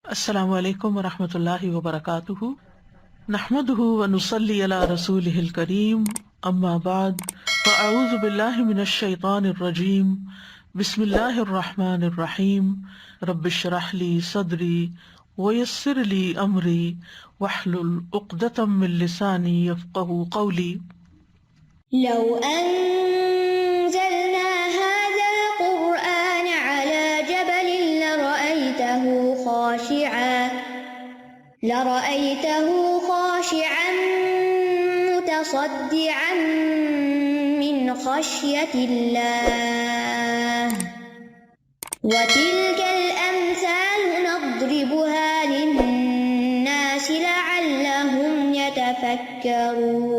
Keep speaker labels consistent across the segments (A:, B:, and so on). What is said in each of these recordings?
A: السلام علیکم ورحمۃ اللہ وبرکاتہ، نحمدہ ونصلی علی رسولہ الکریم، اما بعد فاعوذ باللہ من الشیطان الرجیم، بسم اللہ الرحمن الرحیم، رب اشرح لی صدری ویسر لی امری واحلل عقدۃ من لسانی یفقہوا قولی۔
B: لو أنزلنا هذا القرآن على جبل لرأيته خاشعا متصدعا من خشية الله وتلك الأمثال نضربها للناس لعلهم يتفكرون۔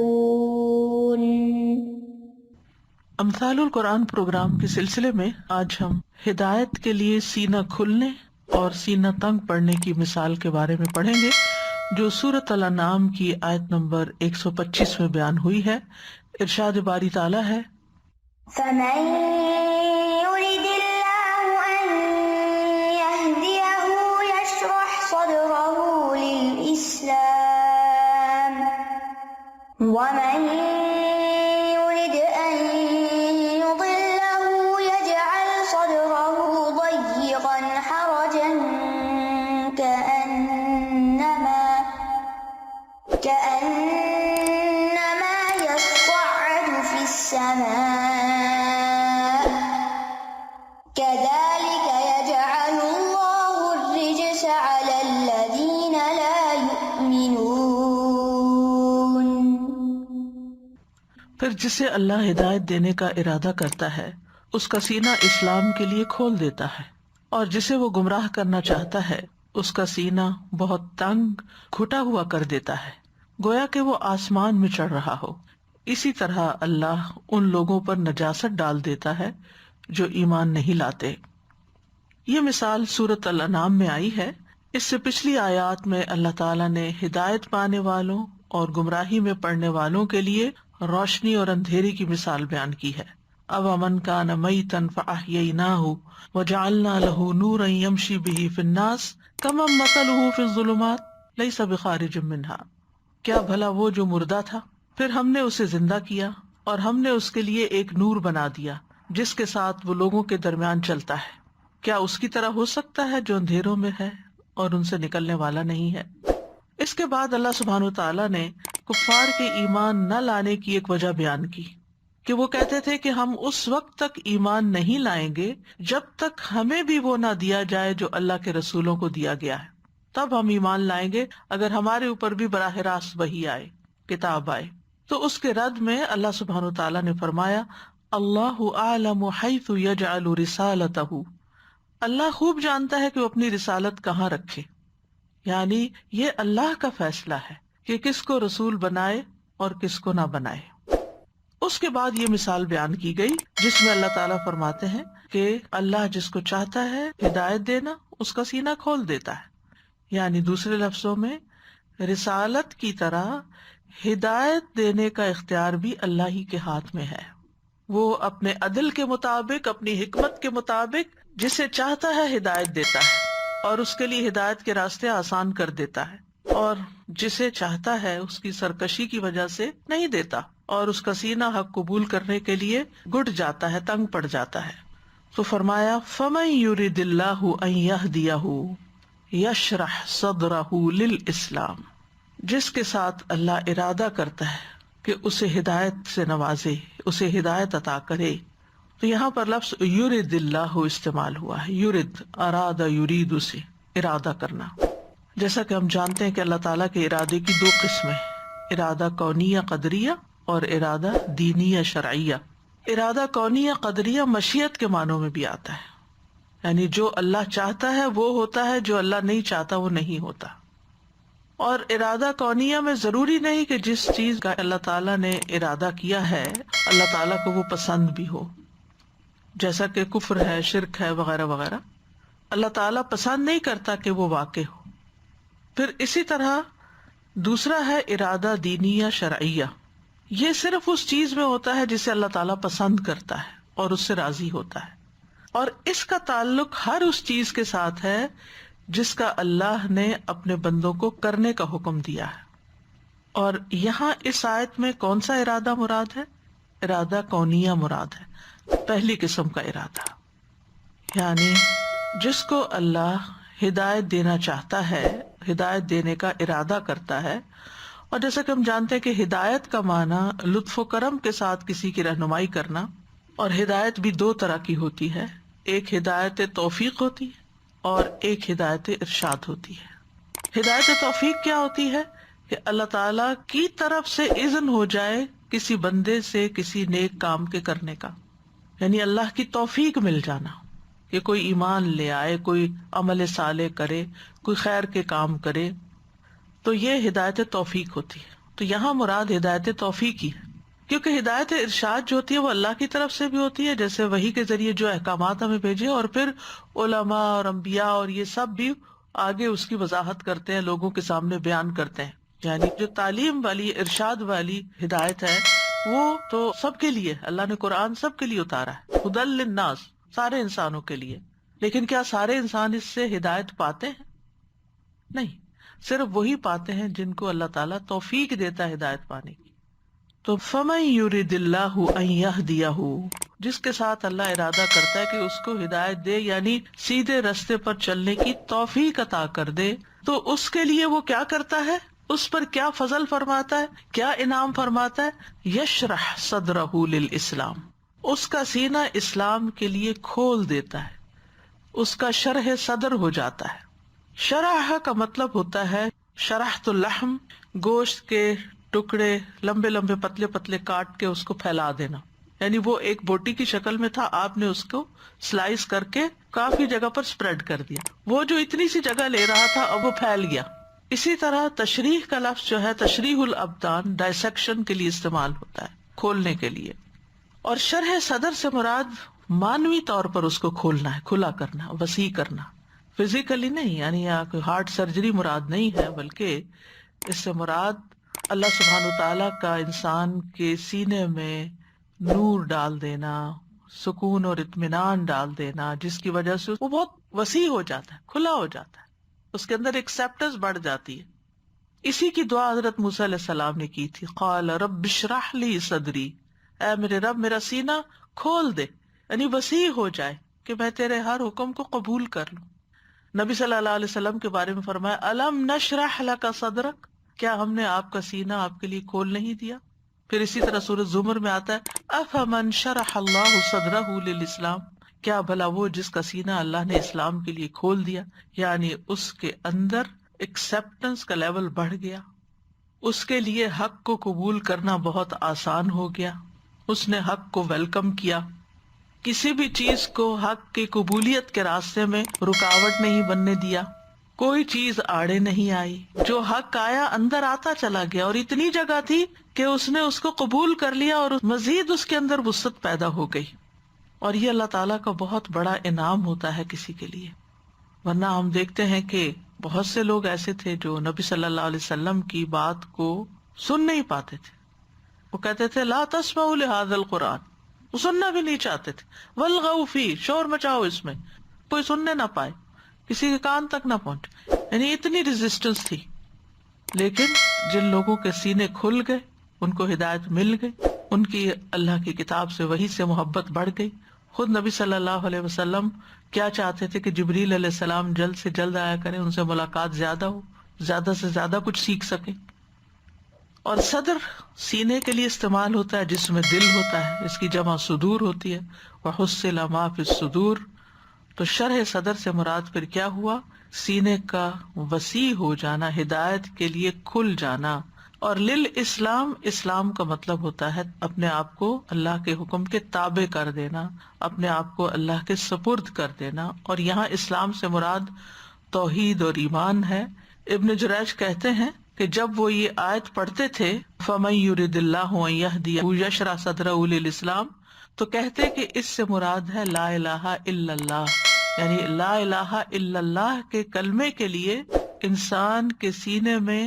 A: امثال القرآن پروگرام کے سلسلے میں آج ہم ہدایت کے لیے سینہ کھلنے اور سینہ تنگ پڑنے کی مثال کے بارے میں پڑھیں گے، جو سورۃ الانعام کی آیت نمبر 125 میں بیان ہوئی ہے۔ ارشاد باری تعالیٰ ہے،
B: فمن يرد الله أن يهديه يشرح صدره للإسلام ومن يرد أن يضله يجعل صدره ضيقا حرجا كأنما يصعد في السماء كذلك يجعل الله الرجس على الذين لا يؤمنون۔
A: پھر جسے اللہ ہدایت دینے کا ارادہ کرتا ہے اس کا سینہ اسلام کے لیے کھول دیتا ہے، اور جسے وہ گمراہ کرنا چاہتا ہے اس کا سینہ بہت تنگ گھٹا ہوا کر دیتا ہے، گویا کہ وہ آسمان میں چڑھ رہا ہو۔ اسی طرح اللہ ان لوگوں پر نجاست ڈال دیتا ہے جو ایمان نہیں لاتے۔ یہ مثال سورۃ الانعام میں آئی ہے۔ اس سے پچھلی آیات میں اللہ تعالیٰ نے ہدایت پانے والوں اور گمراہی میں پڑنے والوں کے لیے روشنی اور اندھیرے کی مثال بیان کی ہے۔ اوامن کان میتا فاحییناہ وجعلنا لہ نورا یمشی بہ فی الناس کمن مثلہ فی الظلمات لیس بخارج منہا، کیا بھلا وہ جو مردہ تھا پھر ہم نے اسے زندہ کیا اور ہم نے اس کے لیے ایک نور بنا دیا جس کے ساتھ وہ لوگوں کے درمیان چلتا ہے، کیا اس کی طرح ہو سکتا ہے جو اندھیروں میں ہے اور ان سے نکلنے والا نہیں ہے۔ اس کے بعد اللہ سبحانہ وتعالیٰ نے کفار کے ایمان نہ لانے کی ایک وجہ بیان کی کہ وہ کہتے تھے کہ ہم اس وقت تک ایمان نہیں لائیں گے جب تک ہمیں بھی وہ نہ دیا جائے جو اللہ کے رسولوں کو دیا گیا ہے، تب ہم ایمان لائیں گے اگر ہمارے اوپر بھی براہ راست وحی آئے، کتاب آئے۔ تو اس کے رد میں اللہ سبحانہ وتعالیٰ نے فرمایا، اللہ اعلم حیث یجعل رسالتہ، اللہ خوب جانتا ہے کہ وہ اپنی رسالت کہاں رکھے، یعنی یہ اللہ کا فیصلہ ہے کہ کس کو رسول بنائے اور کس کو نہ بنائے۔ اس کے بعد یہ مثال بیان کی گئی جس میں اللہ تعالیٰ فرماتے ہیں کہ اللہ جس کو چاہتا ہے ہدایت دینا اس کا سینہ کھول دیتا ہے، یعنی دوسرے لفظوں میں رسالت کی طرح ہدایت دینے کا اختیار بھی اللہ ہی کے ہاتھ میں ہے۔ وہ اپنے عدل کے مطابق، اپنی حکمت کے مطابق جسے چاہتا ہے ہدایت دیتا ہے اور اس کے لیے ہدایت کے راستے آسان کر دیتا ہے، اور جسے چاہتا ہے اس کی سرکشی کی وجہ سے نہیں دیتا اور اس کا سینہ حق قبول کرنے کے لیے گٹ جاتا ہے، تنگ پڑ جاتا ہے۔ تو فرمایا، فَمَن يُرِدِ اللَّهُ أَن يَهْدِيَهُ یشرح صدرہ للاسلام، جس کے ساتھ اللہ ارادہ کرتا ہے کہ اسے ہدایت سے نوازے، اسے ہدایت عطا کرے۔ تو یہاں پر لفظ یرد اللہ استعمال ہوا ہے، یرد اراد یرید سے ارادہ کرنا۔ جیسا کہ ہم جانتے ہیں کہ اللہ تعالیٰ کے ارادے کی دو قسمیں، ارادہ کونیہ قدریہ اور ارادہ دینیہ شرعیہ۔ ارادہ کونیہ قدریہ مشیت کے معنوں میں بھی آتا ہے، یعنی جو اللہ چاہتا ہے وہ ہوتا ہے، جو اللہ نہیں چاہتا وہ نہیں ہوتا۔ اور ارادہ کونیہ میں ضروری نہیں کہ جس چیز کا اللہ تعالیٰ نے ارادہ کیا ہے اللہ تعالیٰ کو وہ پسند بھی ہو، جیسا کہ کفر ہے، شرک ہے، وغیرہ وغیرہ، اللہ تعالیٰ پسند نہیں کرتا کہ وہ واقع ہو۔ پھر اسی طرح دوسرا ہے ارادہ دینیہ شرعیہ، یہ صرف اس چیز میں ہوتا ہے جسے اللہ تعالیٰ پسند کرتا ہے اور اس سے راضی ہوتا ہے، اور اس کا تعلق ہر اس چیز کے ساتھ ہے جس کا اللہ نے اپنے بندوں کو کرنے کا حکم دیا ہے. اور یہاں اس آیت میں کون سا ارادہ مراد ہے؟ ارادہ کونیہ مراد ہے، پہلی قسم کا ارادہ. یعنی جس کو اللہ ہدایت دینا چاہتا ہے، ہدایت دینے کا ارادہ کرتا ہے. اور جیسا کہ ہم جانتے ہیں کہ ہدایت کا معنی لطف و کرم کے ساتھ کسی کی رہنمائی کرنا، اور ہدایت بھی دو طرح کی ہوتی ہے، ایک ہدایت توفیق ہوتی ہے اور ایک ہدایت ارشاد ہوتی ہے. ہدایت توفیق کیا ہوتی ہے؟ کہ اللہ تعالی کی طرف سے اذن ہو جائے کسی بندے سے کسی نیک کام کے کرنے کا، یعنی اللہ کی توفیق مل جانا کہ کوئی ایمان لے آئے، کوئی عمل صالح کرے، کوئی خیر کے کام کرے، تو یہ ہدایت توفیق ہوتی ہے. تو یہاں مراد ہدایت توفیق ہی ہے، کیونکہ ہدایت ارشاد جو ہوتی ہے وہ اللہ کی طرف سے بھی ہوتی ہے، جیسے وحی کے ذریعے جو احکامات ہمیں بھیجے، اور پھر علماء اور انبیاء اور یہ سب بھی آگے اس کی وضاحت کرتے ہیں، لوگوں کے سامنے بیان کرتے ہیں. یعنی جو تعلیم والی، ارشاد والی ہدایت ہے وہ تو سب کے لیے، اللہ نے قرآن سب کے لیے اتارا ہے، ہدی للناس، سارے انسانوں کے لیے. لیکن کیا سارے انسان اس سے ہدایت پاتے ہیں؟ نہیں، صرف وہی پاتے ہیں جن کو اللہ تعالیٰ توفیق دیتا ہے ہدایت پانے کی. تو فَمَن يُرِدِ اللَّهُ أَن يَهْدِيَهُ، جس کے ساتھ اللہ ارادہ کرتا ہے کہ اس کو ہدایت دے، یعنی سیدھے رستے پر چلنے کی توفیق عطا کر دے، تو اس کے لیے وہ کیا کرتا ہے، اس پر کیا فضل فرماتا ہے، کیا انعام فرماتا ہے؟ یشرح صدرہ للاسلام، اس کا سینہ اسلام کے لیے کھول دیتا ہے، اس کا شرح صدر ہو جاتا ہے. شرح کا مطلب ہوتا ہے شرحت اللحم، گوشت کے ٹکڑے لمبے لمبے پتلے پتلے کاٹ کے اس کو پھیلا دینا. یعنی وہ ایک بوٹی کی شکل میں تھا، آپ نے اس کو سلائس کر کے کافی جگہ پر سپریڈ کر دیا، وہ جو اتنی سی جگہ لے رہا تھا اب وہ پھیل گیا. اسی طرح تشریح کا لفظ جو ہے تشریح الابدان، ڈائسیکشن کے لیے استعمال ہوتا ہے، کھولنے کے لیے. اور شرح صدر سے مراد مانوی طور پر اس کو کھولنا ہے، کھلا کرنا، وسیع کرنا، فزیکلی نہیں. یعنی کوئی ہارٹ سرجری مراد نہیں ہے، بلکہ اس سے مراد اللہ سبحانہ تعالیٰ کا انسان کے سینے میں نور ڈال دینا، سکون اور اطمینان ڈال دینا، جس کی وجہ سے وہ بہت وسیع ہو جاتا ہے، کھلا ہو جاتا ہے، اس کے اندر ایکسیپٹنس بڑھ جاتی ہے. اسی کی دعا حضرت موسیٰ علیہ السلام نے کی تھی، قال رب اشرح لی صدری، اے میرے رب میرا سینہ کھول دے، یعنی وسیع ہو جائے کہ میں تیرے ہر حکم کو قبول کر لوں. نبی صلی اللہ علیہ وسلم کے بارے میں فرمایا الم نشرح لک صدرک، کیا ہم نے آپ کا سینہ آپ کے لیے کھول نہیں دیا؟ پھر اسی طرح سورۃ زمر میں آتا ہے افمن شرح اللہ صدرہ للاسلام، کیا بھلا وہ جس کا سینہ اللہ نے اسلام کے لیے کھول دیا، یعنی اس کے اندر ایکسیپٹنس کا لیول بڑھ گیا، اس کے لیے حق کو قبول کرنا بہت آسان ہو گیا، اس نے حق کو ویلکم کیا، کسی بھی چیز کو حق کی قبولیت کے راستے میں رکاوٹ نہیں بننے دیا، کوئی چیز آڑے نہیں آئی، جو حق آیا اندر آتا چلا گیا، اور اتنی جگہ تھی کہ اس نے اس کو قبول کر لیا اور مزید اس کے اندر وسعت پیدا ہو گئی. اور یہ اللہ تعالیٰ کا بہت بڑا انعام ہوتا ہے کسی کے لیے. ورنہ ہم دیکھتے ہیں کہ بہت سے لوگ ایسے تھے جو نبی صلی اللہ علیہ وسلم کی بات کو سن نہیں پاتے تھے، وہ کہتے تھے لا تسمعوا لهذا القرآن، وہ سننا بھی نہیں چاہتے تھے، والغوا فیہ، شور مچاؤ اس میں، کوئی سننے نہ پائے، کسی کے کان تک نہ پہنچے، یعنی اتنی ریزسٹنس تھی. لیکن جن لوگوں کے سینے کھل گئے، ان کو ہدایت مل گئی، ان کی اللہ کی کتاب سے وحی سے محبت بڑھ گئی. خود نبی صلی اللہ علیہ وسلم کیا چاہتے تھے کہ جبریل علیہ السلام جلد سے جلد آیا کریں، ان سے ملاقات زیادہ ہو، زیادہ سے زیادہ کچھ سیکھ سکیں. اور صدر سینے کے لیے استعمال ہوتا ہے جس میں دل ہوتا ہے، اس کی جمع صدور ہوتی ہے، وحصل ما فی الصدور. تو شرح صدر سے مراد پھر کیا ہوا؟ سینے کا وسیع ہو جانا، ہدایت کے لیے کھل جانا. اور للاسلام، اسلام کا مطلب ہوتا ہے اپنے آپ کو اللہ کے حکم کے تابع کر دینا، اپنے آپ کو اللہ کے سپرد کر دینا. اور یہاں اسلام سے مراد توحید اور ایمان ہے. ابن جریج کہتے ہیں کہ جب وہ یہ آیت پڑھتے تھے فَمَن يُرِدِ اللَّهُ أَن يَهْدِيَهُ يَشْرَحْ صَدْرَهُ لِلْإِسْلَامِ، تو کہتے کہ اس سے مراد ہے لا الہ الا اللہ، یعنی لا الہ الا اللہ کے کلمے کے لیے انسان کے سینے میں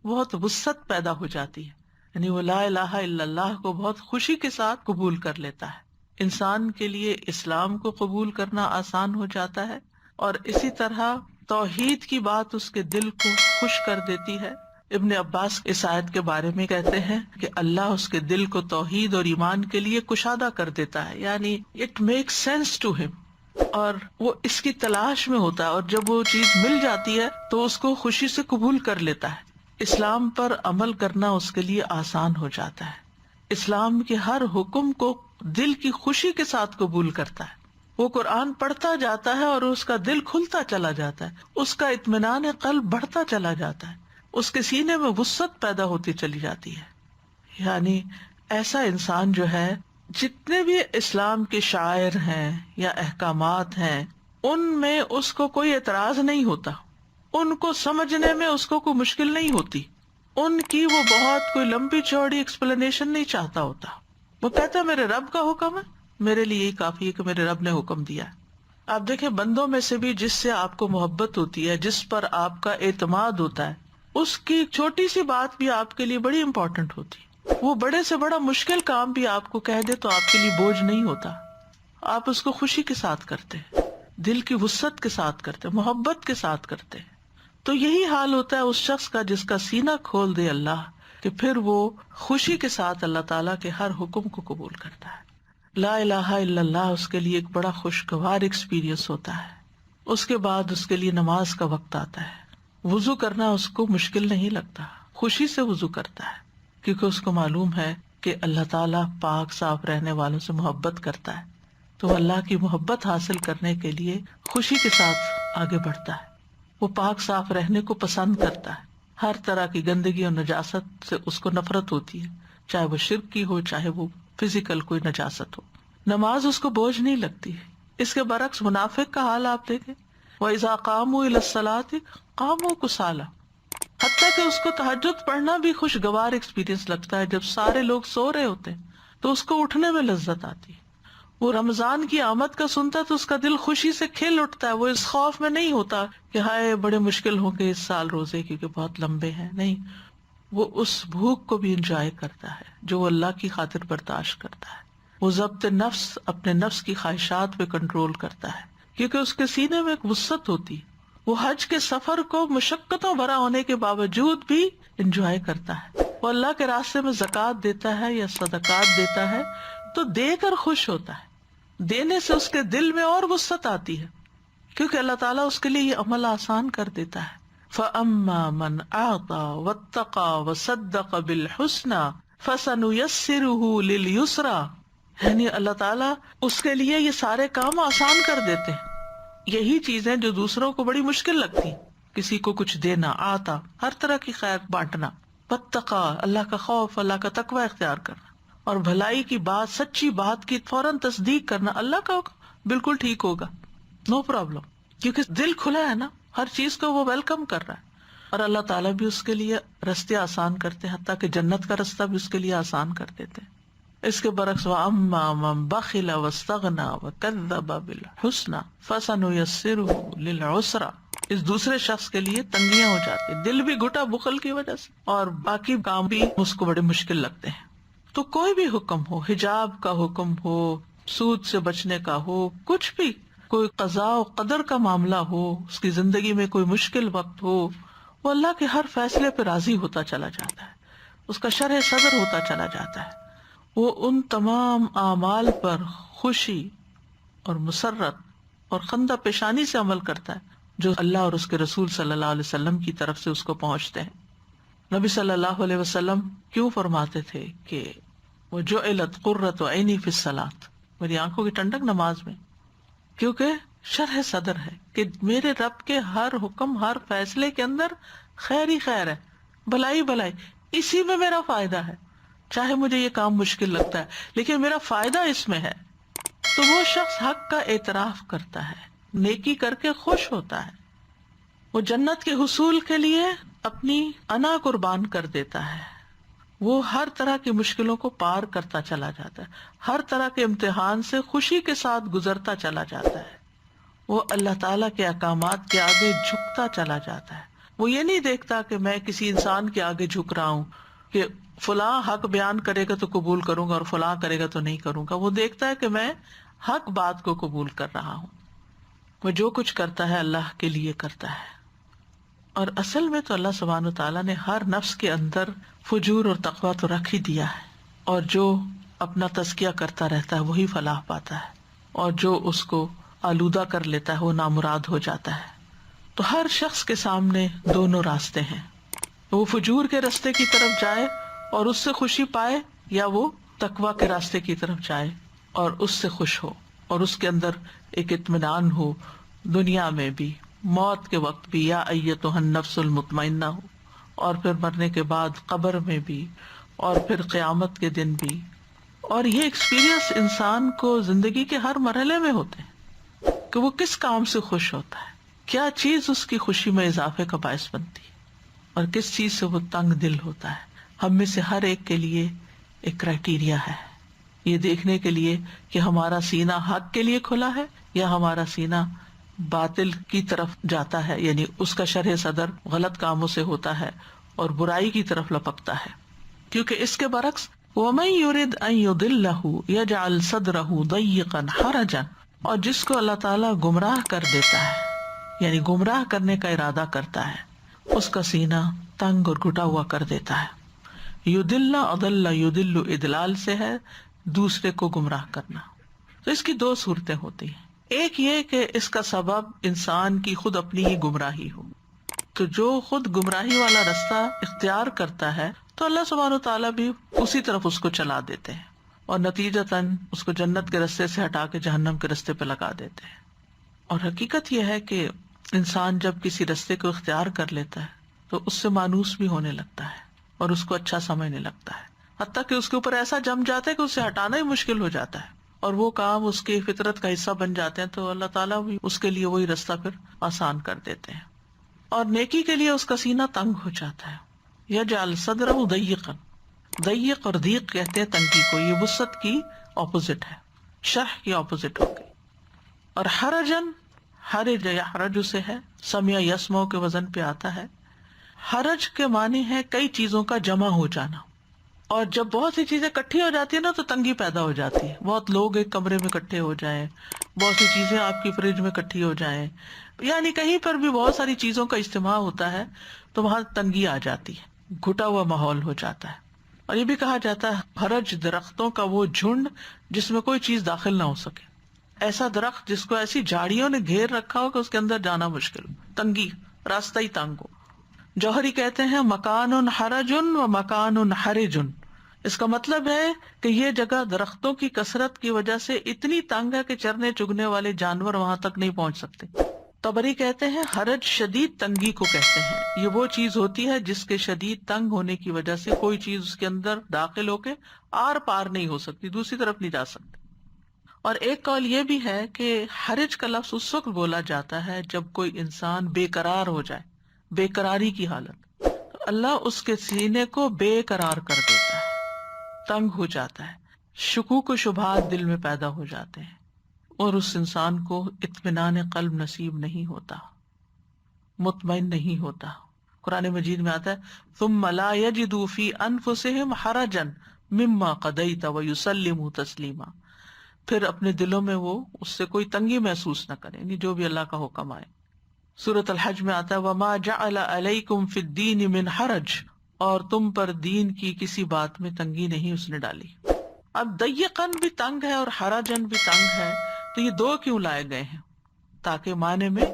A: بہت وسعت پیدا ہو جاتی ہے. یعنی وہ لا الہ الا اللہ کو بہت خوشی کے ساتھ قبول کر لیتا ہے. انسان کے لیے اسلام کو قبول کرنا آسان ہو جاتا ہے. اور اسی طرح توحید کی بات اس کے دل کو خوش کر دیتی ہے. ابن عباس اس آیت کے بارے میں کہتے ہیں کہ اللہ اس کے دل کو توحید اور ایمان کے لیے کشادہ کر دیتا ہے، یعنی اٹ میک سینس ٹو ہم، اور وہ اس کی تلاش میں ہوتا ہے، اور جب وہ چیز مل جاتی ہے تو اس کو خوشی سے قبول کر لیتا ہے. اسلام پر عمل کرنا اس کے لیے آسان ہو جاتا ہے. اسلام کے ہر حکم کو دل کی خوشی کے ساتھ قبول کرتا ہے. وہ قرآن پڑھتا جاتا ہے اور اس کا دل کھلتا چلا جاتا ہے، اس کا اطمینان قلب بڑھتا چلا جاتا ہے، اس کے سینے میں وسعت پیدا ہوتی چلی جاتی ہے. یعنی ایسا انسان جو ہے، جتنے بھی اسلام کے شاعر ہیں یا احکامات ہیں، ان میں اس کو کوئی اعتراض نہیں ہوتا، ان کو سمجھنے میں اس کو کوئی مشکل نہیں ہوتی، ان کی وہ بہت کوئی لمبی چوڑی ایکسپلینیشن نہیں چاہتا ہوتا. وہ کہتا ہے میرے رب کا حکم ہے، میرے لیے یہی کافی ہے کہ میرے رب نے حکم دیا ہے. آپ دیکھیں بندوں میں سے بھی جس سے آپ کو محبت ہوتی ہے، جس پر آپ کا اعتماد ہوتا ہے، اس کی چھوٹی سی بات بھی آپ کے لیے بڑی امپورٹنٹ ہوتی ہے. وہ بڑے سے بڑا مشکل کام بھی آپ کو کہہ دے تو آپ کے لیے بوجھ نہیں ہوتا، آپ اس کو خوشی کے ساتھ کرتے ہیں، دل کی وسعت کے ساتھ کرتے ہیں، محبت کے ساتھ کرتے ہیں. تو یہی حال ہوتا ہے اس شخص کا جس کا سینہ کھول دے اللہ، کہ پھر وہ خوشی کے ساتھ اللہ تعالیٰ کے ہر حکم کو قبول کرتا ہے. لا الہ الا اللہ اس کے لیے ایک بڑا خوشگوار ایکسپیرینس ہوتا ہے. اس کے بعد اس کے لیے نماز کا وقت آتا ہے. وضو کرنا اس کو مشکل نہیں لگتا، خوشی سے وضو کرتا ہے، کیونکہ اس کو معلوم ہے کہ اللہ تعالیٰ پاک صاف رہنے والوں سے محبت کرتا ہے. تو وہ اللہ کی محبت حاصل کرنے کے لیے خوشی کے ساتھ آگے بڑھتا ہے. وہ پاک صاف رہنے کو پسند کرتا ہے. ہر طرح کی گندگی اور نجاست سے اس کو نفرت ہوتی ہے، چاہے وہ شرک کی ہو، چاہے وہ فزیکل کوئی نجاست ہو. نماز اس کو بوجھ نہیں لگتی ہے. اس کے برعکس منافق کا حال آپ دیکھیں، وَإِذَا قَامُوا إِلَى الصَّلَاةِ قَامُوا كُسَالَىٰ، حتیٰ کہ اس کو تہجد پڑھنا بھی خوشگوار ایکسپیرینس لگتا ہے. جب سارے لوگ سو رہے ہوتے ہیں تو اس کو اٹھنے میں لذت آتی ہے. وہ رمضان کی آمد کا سنتا تو اس کا دل خوشی سے کھل اٹھتا ہے. وہ اس خوف میں نہیں ہوتا کہ ہائے بڑے مشکل ہوں گے اس سال روزے کیونکہ بہت لمبے ہیں. نہیں، وہ اس بھوک کو بھی انجوائے کرتا ہے جو وہ اللہ کی خاطر برداشت کرتا ہے. وہ ضبط نفس، اپنے نفس کی خواہشات پہ کنٹرول کرتا ہے کیونکہ اس کے سینے میں ایک وسعت ہوتی. وہ حج کے سفر کو مشقتوں بھرا ہونے کے باوجود بھی انجوائے کرتا ہے. وہ اللہ کے راستے میں زکوٰۃ دیتا ہے یا صدقات دیتا ہے تو دے کر خوش ہوتا ہے. دینے سے اس کے دل میں اور وسعت آتی ہے کیونکہ اللہ تعالیٰ اس کے لیے یہ عمل آسان کر دیتا ہے. فَأَمَّا مَنْ أَعْطَى وَاتَّقَى وَصَدَّقَ بِالْحُسْنَى فَسَنُيَسِّرُهُ لِلْيُسْرَى، یعنی اللہ تعالیٰ اس کے لیے یہ سارے کام آسان کر دیتے ہیں. یہی چیزیں جو دوسروں کو بڑی مشکل لگتی، کسی کو کچھ دینا، آتا، ہر طرح کی خیر بانٹنا، وَاتَّقَى اللہ کا خوف، اللہ کا تقوی اختیار کرنا، اور بھلائی کی بات، سچی بات کی فوراً تصدیق کرنا. اللہ کا بالکل ٹھیک ہوگا، نو پرابلم، کیونکہ دل کھلا ہے نا، ہر چیز کو وہ ویلکم کر رہا ہے. اور اللہ تعالیٰ بھی اس کے لیے رستے آسان کرتے ہیں، حتیٰ کہ جنت کا رستہ بھی اس کے لیے آسان کر دیتے ہیں. اس کے برعکس وَأَمَّا مَن بَخِلَ وَاسْتَغْنَىٰ وَكَذَّبَ بِالْحُسْنَىٰ فَسَنُيَسِّرُهُ لِلْعُسْرَىٰ، اس دوسرے شخص کے لیے تنگیاں ہو جاتی، دل بھی گھٹا بخل کی وجہ سے، اور باقی کام بھی اس کو بڑے مشکل لگتے ہیں. تو کوئی بھی حکم ہو، حجاب کا حکم ہو، سود سے بچنے کا ہو، کچھ بھی، کوئی قضاء و قدر کا معاملہ ہو، اس کی زندگی میں کوئی مشکل وقت ہو، وہ اللہ کے ہر فیصلے پہ راضی ہوتا چلا جاتا ہے، اس کا شرح صدر ہوتا چلا جاتا ہے. وہ ان تمام اعمال پر خوشی اور مسرت اور خندہ پیشانی سے عمل کرتا ہے جو اللہ اور اس کے رسول صلی اللہ علیہ وسلم کی طرف سے اس کو پہنچتے ہیں. نبی صلی اللہ علیہ وسلم کیوں فرماتے تھے کہ وَجُعِلَتْ قُرَّةُ عَيْنِي فِي الصَّلَاةِ، میری آنکھوں کی ٹھنڈک نماز میں، کیونکہ شرح صدر ہے کہ میرے رب کے ہر حکم، ہر فیصلے کے اندر خیر ہی خیر ہے، بھلائی بھلائی، اسی میں میرا فائدہ ہے. چاہے مجھے یہ کام مشکل لگتا ہے لیکن میرا فائدہ اس میں ہے. تو وہ شخص حق کا اعتراف کرتا ہے، نیکی کر کے خوش ہوتا ہے. وہ جنت کے حصول کے لیے اپنی انا قربان کر دیتا ہے. وہ ہر طرح کی مشکلوں کو پار کرتا چلا جاتا ہے، ہر طرح کے امتحان سے خوشی کے ساتھ گزرتا چلا جاتا ہے. وہ اللہ تعالیٰ کے احکامات کے آگے جھکتا چلا جاتا ہے. وہ یہ نہیں دیکھتا کہ میں کسی انسان کے آگے جھک رہا ہوں کہ فلاں حق بیان کرے گا تو قبول کروں گا اور فلاں کرے گا تو نہیں کروں گا. وہ دیکھتا ہے کہ میں حق بات کو قبول کر رہا ہوں. وہ جو کچھ کرتا ہے اللہ کے لیے کرتا ہے. اور اصل میں تو اللہ سبحانہ وتعالیٰ نے ہر نفس کے اندر فجور اور تقویٰ تو رکھ ہی دیا ہے، اور جو اپنا تزکیہ کرتا رہتا ہے وہی فلاح پاتا ہے، اور جو اس کو آلودہ کر لیتا ہے وہ نامراد ہو جاتا ہے. تو ہر شخص کے سامنے دونوں راستے ہیں، وہ فجور کے راستے کی طرف جائے اور اس سے خوشی پائے، یا وہ تقویٰ کے راستے کی طرف جائے اور اس سے خوش ہو، اور اس کے اندر ایک اطمینان ہو دنیا میں بھی، موت کے وقت بھی، یا ایتھا النفس المطمئنہ ہو، اور پھر مرنے کے بعد قبر میں بھی، اور پھر قیامت کے دن بھی. اور یہ ایکسپیرئنس انسان کو زندگی کے ہر مرحلے میں ہوتے ہیں کہ وہ کس کام سے خوش ہوتا ہے، کیا چیز اس کی خوشی میں اضافے کا باعث بنتی ہے، اور کس چیز سے وہ تنگ دل ہوتا ہے. ہم میں سے ہر ایک کے لیے ایک کرائٹیریا ہے یہ دیکھنے کے لیے کہ ہمارا سینہ حق کے لیے کھلا ہے یا ہمارا سینہ باطل کی طرف جاتا ہے، یعنی اس کا شرح صدر غلط کاموں سے ہوتا ہے اور برائی کی طرف لپکتا ہے. کیونکہ اس کے برعکس وَمَن يُرِدْ أَن يُضِلَّهُ يَجْعَلْ صَدْرَهُ ضَيِّقًا حَرَجًا، اور جس کو اللہ تعالیٰ گمراہ کر دیتا ہے، یعنی گمراہ کرنے کا ارادہ کرتا ہے، اس کا سینہ تنگ اور گھٹا ہوا کر دیتا ہے. یُضِلَّ اضل یُضِلُّ اضلال سے ہے دوسرے کو گمراہ کرنا. تو اس کی دو صورتیں ہوتی ہیں، ایک یہ کہ اس کا سبب انسان کی خود اپنی ہی گمراہی ہو. تو جو خود گمراہی والا راستہ اختیار کرتا ہے تو اللہ سبحانہ وتعالیٰ بھی اسی طرف اس کو چلا دیتے ہیں، اور نتیجتاً اس کو جنت کے راستے سے ہٹا کے جہنم کے راستے پہ لگا دیتے ہیں. اور حقیقت یہ ہے کہ انسان جب کسی راستے کو اختیار کر لیتا ہے تو اس سے مانوس بھی ہونے لگتا ہے اور اس کو اچھا سمجھنے لگتا ہے، حتیٰ کہ اس کے اوپر ایسا جم جاتا ہے کہ اسے ہٹانا ہی مشکل ہو جاتا ہے، اور وہ کام اس کی فطرت کا حصہ بن جاتے ہیں. تو اللہ تعالیٰ بھی اس کے لیے وہی راستہ پھر آسان کر دیتے ہیں، اور نیکی کے لیے اس کا سینہ تنگ ہو جاتا ہے. یجعل صدرہ ضیقا، ضیق اور ضیق کہتے ہیں تنگی کو، یہ وسعت کی اپوزٹ ہے، شرح کی اپوزٹ ہو گئی. اور حرجن، حرج یا حرج سے ہے، سمع یسمع کے وزن پہ آتا ہے. حرج کے معنی ہے کئی چیزوں کا جمع ہو جانا، اور جب بہت سی چیزیں اکٹھی ہو جاتی ہیں نا تو تنگی پیدا ہو جاتی ہے. بہت لوگ ایک کمرے میں اکٹھے ہو جائیں، بہت سی چیزیں آپ کی فریج میں اکٹھی ہو جائیں، یعنی کہیں پر بھی بہت ساری چیزوں کا اجتماع ہوتا ہے تو وہاں تنگی آ جاتی ہے، گھٹا ہوا ماحول ہو جاتا ہے. اور یہ بھی کہا جاتا ہے حرج درختوں کا وہ جھنڈ جس میں کوئی چیز داخل نہ ہو سکے، ایسا درخت جس کو ایسی جھاڑیوں نے گھیر رکھا ہو کہ اس کے اندر جانا مشکل، تنگی، راستہ ہی تنگ ہو. جوہری کہتے ہیں مکان حرج و مکان حرج، اس کا مطلب ہے کہ یہ جگہ درختوں کی کثرت کی وجہ سے اتنی تنگ ہے کہ چرنے چگنے والے جانور وہاں تک نہیں پہنچ سکتے. طبری کہتے ہیں حرج شدید تنگی کو کہتے ہیں، یہ وہ چیز ہوتی ہے جس کے شدید تنگ ہونے کی وجہ سے کوئی چیز اس کے اندر داخل ہو کے آر پار نہیں ہو سکتی، دوسری طرف نہیں جا سکتی. اور ایک قول یہ بھی ہے کہ حرج کا لفظ اس وقت بولا جاتا ہے جب کوئی انسان بے قرار ہو جائے، بے قراری کی حالت، تو اللہ اس کے سینے کو بے قرار کر دیتا ہے، تنگ ہو جاتا ہے، شکوک و شبہات دل میں پیدا ہو جاتے ہیں، اور اس انسان کو اطمینان قلب نصیب نہیں ہوتا، مطمئن نہیں ہوتا. قرآن مجید میں آتا ہے ثم لا یجدوا فی انفسہم حرجا مما قضیت ویسلموا تسلیما، پھر اپنے دلوں میں وہ اس سے کوئی تنگی محسوس نہ کرے، یعنی جو بھی اللہ کا حکم آئے. سورۃ الحج میں آتا ہے وما جعل علیکم فی الدین من حرج، اور تم پر دین کی کسی بات میں تنگی نہیں اس نے ڈالی. اب ضیقاً بھی تنگ ہے اور حرجاً بھی تنگ ہے، تو یہ دو کیوں لائے گئے ہیں؟ تاکہ معنی میں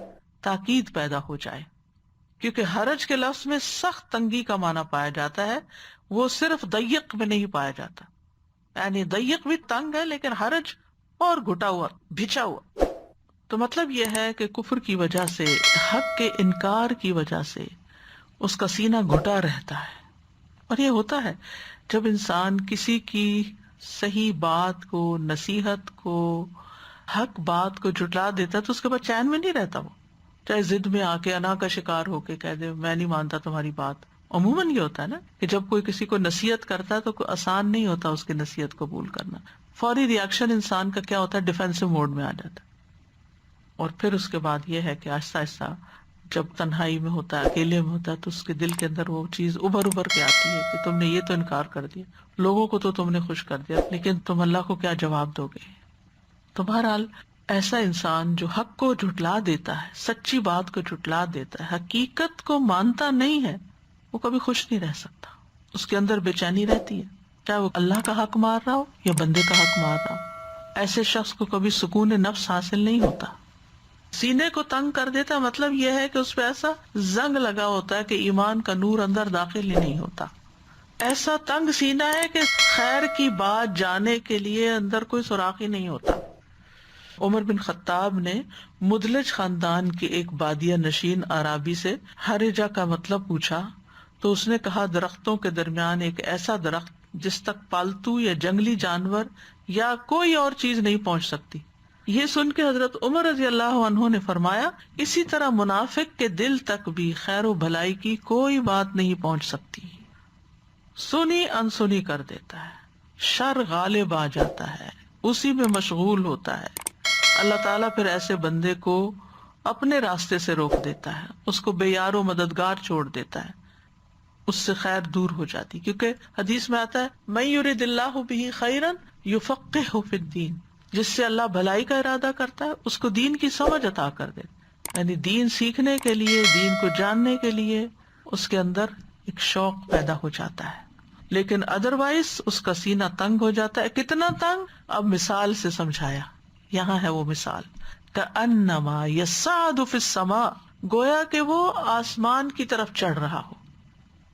A: تاکید پیدا ہو جائے، کیونکہ حرج کے لفظ میں سخت تنگی کا معنی پایا جاتا ہے، وہ صرف ضیق میں نہیں پایا جاتا. یعنی ضیق بھی تنگ ہے لیکن حرج اور گھٹا ہوا، بھچا ہوا. تو مطلب یہ ہے کہ کفر کی وجہ سے، حق کے انکار کی وجہ سے اس کا سینہ گھٹا رہتا ہے. اور یہ ہوتا ہے جب انسان کسی کی صحیح بات کو، نصیحت کو، حق بات کو جھٹلا دیتا ہے تو اس کے بعد چین میں نہیں رہتا. وہ چاہے ضد میں آ کے، انا کا شکار ہو کے کہہ دے میں نہیں مانتا تمہاری بات. عموماً یہ ہوتا ہے نا کہ جب کوئی کسی کو نصیحت کرتا ہے تو کوئی آسان نہیں ہوتا اس کی نصیحت قبول کرنا. فوری ریاکشن انسان کا کیا ہوتا ہے، ڈیفینسو موڈ میں آ جاتا ہے. اور پھر اس کے بعد یہ ہے کہ آہستہ آہستہ جب تنہائی میں ہوتا ہے، اکیلے میں ہوتا ہے، تو اس کے دل کے اندر وہ چیز ابھر کے آتی ہے کہ تم نے یہ تو انکار کر دیا، لوگوں کو تو تم نے خوش کر دیا، لیکن تم اللہ کو کیا جواب دو گے. تو بہرحال ایسا انسان جو حق کو جھٹلا دیتا ہے، سچی بات کو جھٹلا دیتا ہے، حقیقت کو مانتا نہیں ہے، وہ کبھی خوش نہیں رہ سکتا. اس کے اندر بے چینی رہتی ہے، چاہے وہ اللہ کا حق مار رہا ہو یا بندے کا حق مار رہا ہو. ایسے شخص کو کبھی سکون نفس حاصل نہیں ہوتا. سینے کو تنگ کر دیتا، مطلب یہ ہے کہ اس پہ ایسا زنگ لگا ہوتا ہے کہ ایمان کا نور اندر داخل ہی نہیں ہوتا. ایسا تنگ سینہ ہے کہ خیر کی بات جانے کے لیے اندر کوئی سوراخ ہی نہیں ہوتا. عمر بن خطاب نے مدلج خاندان کے ایک بادیہ نشین اعرابی سے ہرجہ کا مطلب پوچھا تو اس نے کہا درختوں کے درمیان ایک ایسا درخت جس تک پالتو یا جنگلی جانور یا کوئی اور چیز نہیں پہنچ سکتی. یہ سن کے حضرت عمر رضی اللہ عنہ نے فرمایا اسی طرح منافق کے دل تک بھی خیر و بھلائی کی کوئی بات نہیں پہنچ سکتی. سنی انسنی کر دیتا ہے، شر غالب آ جاتا ہے، اسی میں مشغول ہوتا ہے. اللہ تعالیٰ پھر ایسے بندے کو اپنے راستے سے روک دیتا ہے، اس کو بے یار و مددگار چھوڑ دیتا ہے، اس سے خیر دور ہو جاتی. کیونکہ حدیث میں آتا ہے من یرد اللہ بہ خیرا یفقہہ فی الدین، جس سے اللہ بھلائی کا ارادہ کرتا ہے اس کو دین کی سمجھ عطا کر دیتا. یعنی دین سیکھنے کے لیے، دین کو جاننے کے لیے اس کے اندر ایک شوق پیدا ہو جاتا ہے. لیکن ادروائز اس کا سینہ تنگ ہو جاتا ہے. کتنا تنگ؟ اب مثال سے سمجھایا. یہاں ہے وہ مثال، کأنما یصعد فی السماء، گویا کہ وہ آسمان کی طرف چڑھ رہا ہو.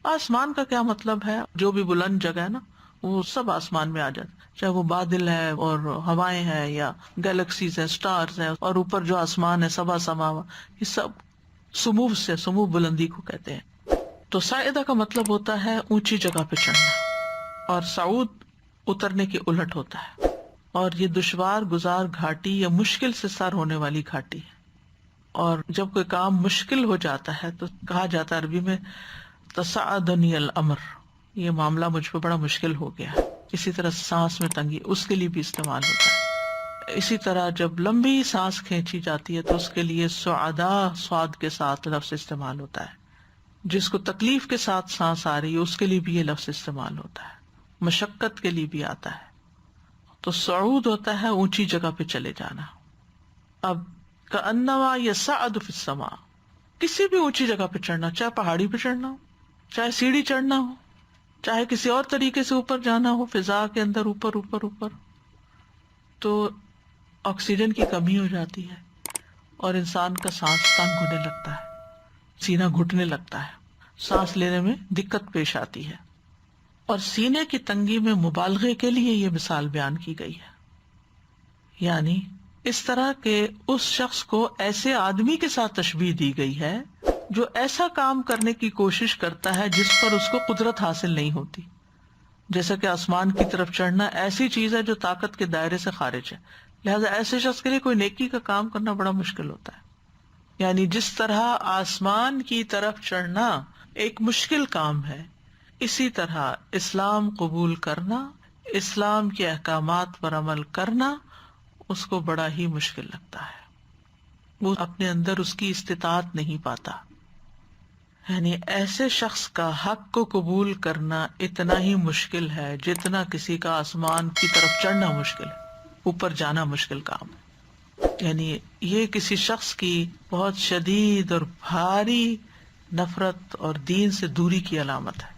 A: آسمان کا کیا مطلب ہے؟ جو بھی بلند جگہ ہے نا وہ سب آسمان میں آ جاتا، چاہے وہ بادل ہے اور ہوائیں ہیں یا گیلیکسیز ہیں، سٹارز ہیں، اور اوپر جو آسمان ہے سبا سماوا، یہ سب سمو سے، سمو بلندی کو کہتے ہیں. تو صاعدہ کا مطلب ہوتا ہے اونچی جگہ پہ چڑھنا، اور صعود اترنے کے الٹ ہوتا ہے. اور یہ دشوار گزار گھاٹی یا مشکل سے سر ہونے والی گھاٹی ہے. اور جب کوئی کام مشکل ہو جاتا ہے تو کہا جاتا ہے عربی میں تصعدنی الامر، یہ معاملہ مجھ پہ بڑا مشکل ہو گیا. اسی طرح سانس میں تنگی، اس کے لیے بھی استعمال ہوتا ہے. اسی طرح جب لمبی سانس کھینچی جاتی ہے تو اس کے لیے سعدا صاد کے ساتھ لفظ استعمال ہوتا ہے. جس کو تکلیف کے ساتھ سانس آ رہی ہے اس کے لیے بھی یہ لفظ استعمال ہوتا ہے. مشقت کے لیے بھی آتا ہے. تو صعود ہوتا ہے اونچی جگہ پہ چلے جانا. اب کأنما یصعد فی السماء، کسی بھی اونچی جگہ پہ چڑھنا، چاہے پہاڑی پہ چڑھنا ہو، چاہے سیڑھی چڑھنا ہو، چاہے کسی اور طریقے سے اوپر جانا ہو، فضا کے اندر اوپر اوپر اوپر، تو آکسیجن کی کمی ہو جاتی ہے اور انسان کا سانس تنگ ہونے لگتا ہے، سینہ گھٹنے لگتا ہے، سانس لینے میں دقت پیش آتی ہے. اور سینے کی تنگی میں مبالغے کے لیے یہ مثال بیان کی گئی ہے. یعنی اس طرح کہ اس شخص کو ایسے آدمی کے ساتھ تشبیہ دی گئی ہے جو ایسا کام کرنے کی کوشش کرتا ہے جس پر اس کو قدرت حاصل نہیں ہوتی. جیسا کہ آسمان کی طرف چڑھنا ایسی چیز ہے جو طاقت کے دائرے سے خارج ہے، لہذا ایسے شخص کے لیے کوئی نیکی کا کام کرنا بڑا مشکل ہوتا ہے. یعنی جس طرح آسمان کی طرف چڑھنا ایک مشکل کام ہے، اسی طرح اسلام قبول کرنا، اسلام کے احکامات پر عمل کرنا اس کو بڑا ہی مشکل لگتا ہے. وہ اپنے اندر اس کی استطاعت نہیں پاتا. یعنی ایسے شخص کا حق کو قبول کرنا اتنا ہی مشکل ہے جتنا کسی کا آسمان کی طرف چڑھنا مشکل ہے، اوپر جانا مشکل کام ہے. یعنی یہ کسی شخص کی بہت شدید اور بھاری نفرت اور دین سے دوری کی علامت ہے.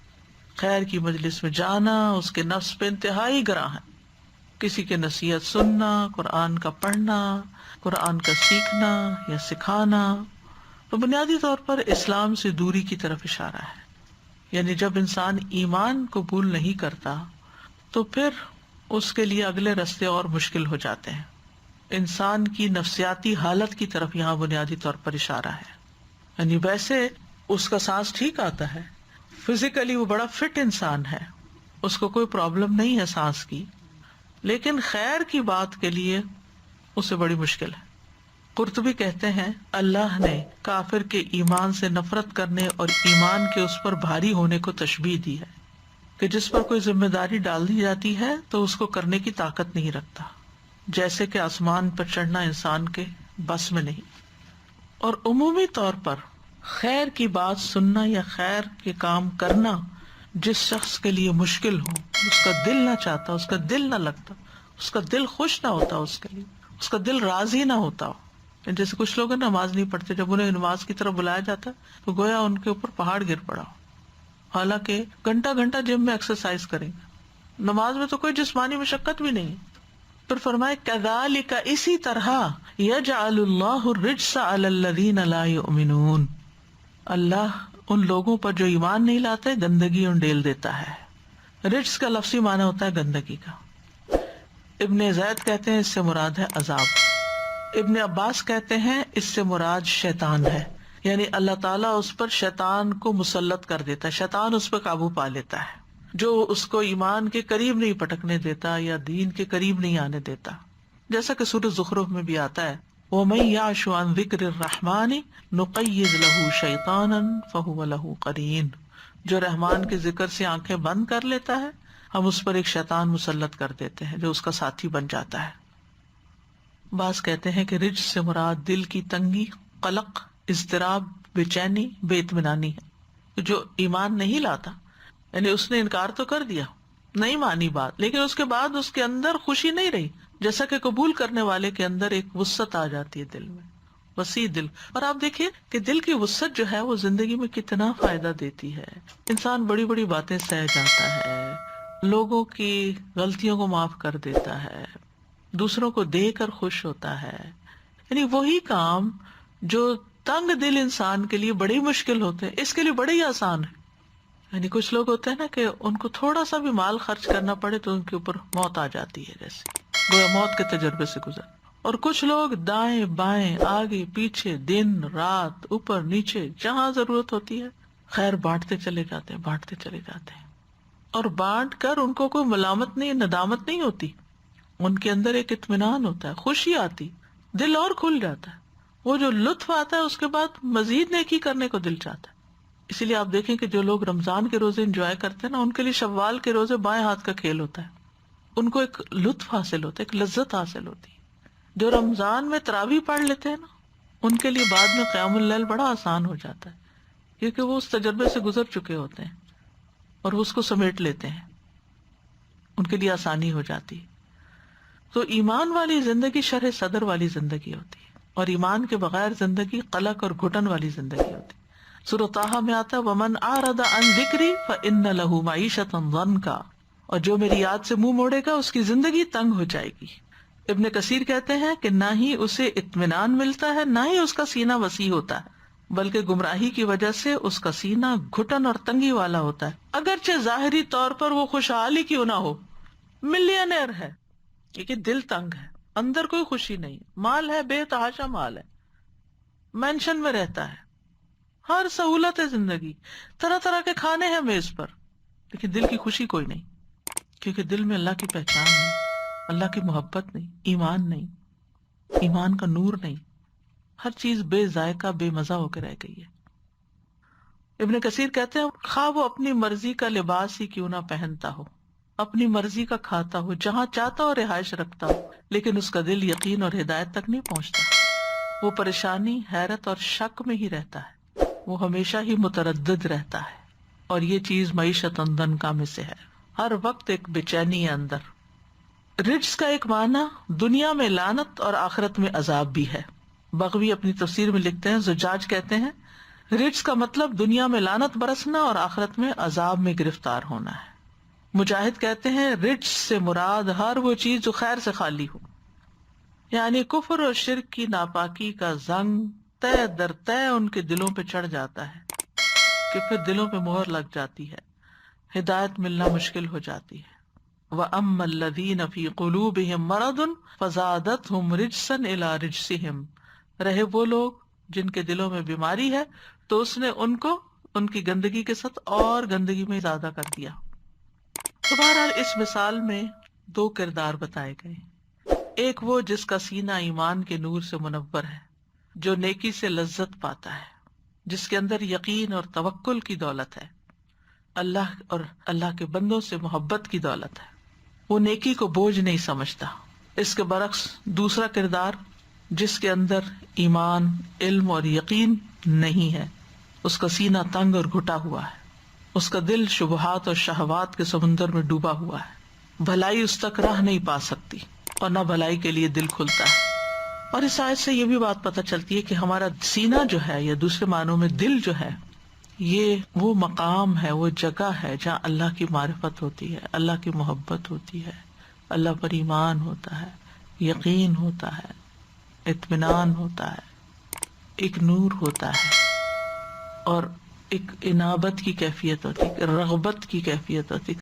A: خیر کی مجلس میں جانا اس کے نفس پہ انتہائی گراں ہے. کسی کے نصیحت سننا، قرآن کا پڑھنا، قرآن کا سیکھنا یا سکھانا، تو بنیادی طور پر اسلام سے دوری کی طرف اشارہ ہے. یعنی جب انسان ایمان قبول نہیں کرتا تو پھر اس کے لیے اگلے راستے اور مشکل ہو جاتے ہیں. انسان کی نفسیاتی حالت کی طرف یہاں بنیادی طور پر اشارہ ہے. یعنی ویسے اس کا سانس ٹھیک آتا ہے، فزیکلی وہ بڑا فٹ انسان ہے، اس کو کوئی پرابلم نہیں ہے سانس کی، لیکن خیر کی بات کے لیے اسے بڑی مشکل ہے. قرطبی کہتے ہیں اللہ نے کافر کے ایمان سے نفرت کرنے اور ایمان کے اس پر بھاری ہونے کو تشبیہ دی ہے کہ جس پر کوئی ذمہ داری ڈال دی جاتی ہے تو اس کو کرنے کی طاقت نہیں رکھتا، جیسے کہ آسمان پر چڑھنا انسان کے بس میں نہیں. اور عمومی طور پر خیر کی بات سننا یا خیر کے کام کرنا جس شخص کے لیے مشکل ہو، اس کا دل نہ چاہتا، اس کا دل نہ لگتا، اس کا دل خوش نہ ہوتا اس کے لیے، اس کا دل راضی نہ ہوتا ہو. جیسے کچھ لوگ نماز نہیں پڑھتے، جب انہیں نماز کی طرف بلایا جاتا تو گویا ان کے اوپر پہاڑ گر پڑا ہو، حالانکہ گھنٹہ گھنٹہ جم میں ایکسرسائز کریں گے، نماز میں تو کوئی جسمانی مشقت بھی نہیں. پھر فرمائے کذالک، اسی طرح یجعل اللہ الرجس علی الذین لا یؤمنون، اللہ ان لوگوں پر جو ایمان نہیں لاتے گندگی انڈیل دیتا ہے. رجس کا لفظی معنی ہوتا ہے گندگی کا. ابن زید کہتے ہیں اس سے مراد ہے عذاب. ابن عباس کہتے ہیں اس سے مراد شیطان ہے، یعنی اللہ تعالیٰ اس پر شیطان کو مسلط کر دیتا ہے، شیطان اس پہ قابو پا لیتا ہے، جو اس کو ایمان کے قریب نہیں پٹکنے دیتا یا دین کے قریب نہیں آنے دیتا. جیسا کہ سورۃ زخرف میں بھی آتا ہے وَمَن يَعْشُ عَن ذِكْرِ الرَّحْمَنِ نُقَيِّضْ لَهُ شَيْطَانًا فَهُوَ لَهُ قَرِينٌ، جو رحمان کے ذکر سے آنکھیں بند کر لیتا ہے ہم اس پر ایک شیطان مسلط کر دیتے ہیں جو اس کا ساتھی بن جاتا ہے. بعض کہتے ہیں کہ رجس سے مراد دل کی تنگی، قلق، اضطراب، بے چینی، بے اطمینانی ہے. جو ایمان نہیں لاتا، یعنی اس نے انکار تو کر دیا، نہیں مانی بات، لیکن اس کے بعد اس کے اندر خوشی نہیں رہی، جیسا کہ قبول کرنے والے کے اندر ایک وسعت آ جاتی ہے دل میں، وسیع دل. اور آپ دیکھیے کہ دل کی وسعت جو ہے وہ زندگی میں کتنا فائدہ دیتی ہے. انسان بڑی بڑی باتیں سہ جاتا ہے، لوگوں کی غلطیوں کو معاف کر دیتا ہے، دوسروں کو دے کر خوش ہوتا ہے. یعنی وہی کام جو تنگ دل انسان کے لیے بڑی مشکل ہوتے ہیں اس کے لیے بڑے ہی آسان ہے. یعنی کچھ لوگ ہوتے ہیں نا کہ ان کو تھوڑا سا بھی مال خرچ کرنا پڑے تو ان کے اوپر موت آ جاتی ہے، جیسے گویا موت کے تجربے سے گزر. اور کچھ لوگ دائیں بائیں آگے پیچھے دن رات اوپر نیچے جہاں ضرورت ہوتی ہے خیر بانٹتے چلے جاتے ہیں، بانٹتے چلے جاتے ہیں. اور بانٹ کر ان کو کوئی ملامت نہیں، ندامت نہیں ہوتی، ان کے اندر ایک اطمینان ہوتا ہے، خوشی آتی، دل اور کھل جاتا ہے. وہ جو لطف آتا ہے اس کے بعد مزید نیکی کرنے کو دل چاہتا ہے. اسی لیے آپ دیکھیں کہ جو لوگ رمضان کے روزے انجوائے کرتے ہیں نا، ان کے لیے شوال کے روزے بائیں ہاتھ کا کھیل ہوتا ہے. ان کو ایک لطف حاصل ہوتا ہے، ایک لذت حاصل ہوتی ہے. جو رمضان میں تراویح پڑھ لیتے ہیں نا، ان کے لیے بعد میں قیام اللیل بڑا آسان ہو جاتا ہے، کیونکہ وہ اس تجربے سے گزر چکے ہوتے ہیں اور وہ اس کو سمیٹ لیتے ہیں، ان کے لیے آسانی ہو جاتی ہے. تو ایمان والی زندگی شرح صدر والی زندگی ہوتی ہے، اور ایمان کے بغیر زندگی قلق اور گھٹن والی زندگی ہوتی ہے. سورۃ طٰہٰ میں آتا ہے وَمَنْ أَعْرَضَ عَنْ ذِكْرِي فَإِنَّ لَهُ مَعِيشَةً ضَنْكًا، اور جو میری یاد سے منہ موڑے گا اس کی زندگی تنگ ہو جائے گی. ابن کثیر کہتے ہیں کہ نہ ہی اسے اطمینان ملتا ہے نہ ہی اس کا سینہ وسیع ہوتا ہے، بلکہ گمراہی کی وجہ سے اس کا سینہ گھٹن اور تنگی والا ہوتا ہے. اگرچہ ظاہری طور پر وہ خوشحال ہی کیوں نہ ہو، ملینئر ہے، کیونکہ دل تنگ ہے، اندر کوئی خوشی نہیں، مال ہے، بے تحاشا مال ہے، مینشن میں رہتا ہے، ہر سہولت ہے زندگی، طرح طرح کے کھانے ہیں میز پر، لیکن دل کی خوشی کوئی نہیں، کیونکہ دل میں اللہ کی پہچان نہیں، اللہ کی محبت نہیں، ایمان نہیں، ایمان کا نور نہیں، ہر چیز بے ذائقہ بے مزہ ہو کے رہ گئی ہے. ابن کثیر کہتے ہیں خواہ وہ اپنی مرضی کا لباس ہی کیوں نہ پہنتا ہو، اپنی مرضی کا کھاتا ہو، جہاں چاہتا ہو رہائش رکھتا ہو، لیکن اس کا دل یقین اور ہدایت تک نہیں پہنچتا، وہ پریشانی، حیرت اور شک میں ہی رہتا ہے، وہ ہمیشہ ہی متردد رہتا ہے. اور یہ چیز معیشت ضنکا میں سے ہے، ہر وقت ایک بے چینی ہے اندر. رجس کا ایک معنی دنیا میں لعنت اور آخرت میں عذاب بھی ہے. بغوی اپنی تفسیر میں لکھتے ہیں، زجاج کہتے ہیں رجس کا مطلب دنیا میں لعنت برسنا اور آخرت میں عذاب میں گرفتار ہونا ہے. مجاہد کہتے ہیں رجس سے مراد ہر وہ چیز جو خیر سے خالی ہو، یعنی کفر اور شرک کی ناپاکی کا زنگ تہ در تہ ان کے دلوں پہ چڑھ جاتا ہے کہ پھر دلوں پہ مہر لگ جاتی ہے، ہدایت ملنا مشکل ہو جاتی ہے. وَأَمَّا الَّذِينَ فِي قُلُوبِهِم مَرَضٌ فَزَادَتْهُمْ رِجْسًا إِلَىٰ رِجْسِهِمْ، رہے وہ لوگ جن کے دلوں میں بیماری ہے تو اس نے ان کو ان کی گندگی کے ساتھ اور گندگی میں زیادہ کر دیا. تو بہرحال اس مثال میں دو کردار بتائے گئے، ایک وہ جس کا سینہ ایمان کے نور سے منور ہے، جو نیکی سے لذت پاتا ہے، جس کے اندر یقین اور توکل کی دولت ہے، اللہ اور اللہ کے بندوں سے محبت کی دولت ہے، وہ نیکی کو بوجھ نہیں سمجھتا. اس کے برعکس دوسرا کردار جس کے اندر ایمان، علم اور یقین نہیں ہے، اس کا سینہ تنگ اور گھٹا ہوا ہے، اس کا دل شبہات اور شہوات کے سمندر میں ڈوبا ہوا ہے، بھلائی اس تک راہ نہیں پا سکتی اور نہ بھلائی کے لیے دل کھلتا ہے. اور اس آیت سے یہ بھی بات پتہ چلتی ہے کہ ہمارا سینہ جو ہے، یا دوسرے معنوں میں دل جو ہے، یہ وہ مقام ہے، وہ جگہ ہے جہاں اللہ کی معرفت ہوتی ہے، اللہ کی محبت ہوتی ہے، اللہ پر ایمان ہوتا ہے، یقین ہوتا ہے، اطمینان ہوتا ہے، ایک نور ہوتا ہے، اور ایک انابت کی کیفیت ہوتی ہے، رغبت کی کیفیت ہوتی ہے،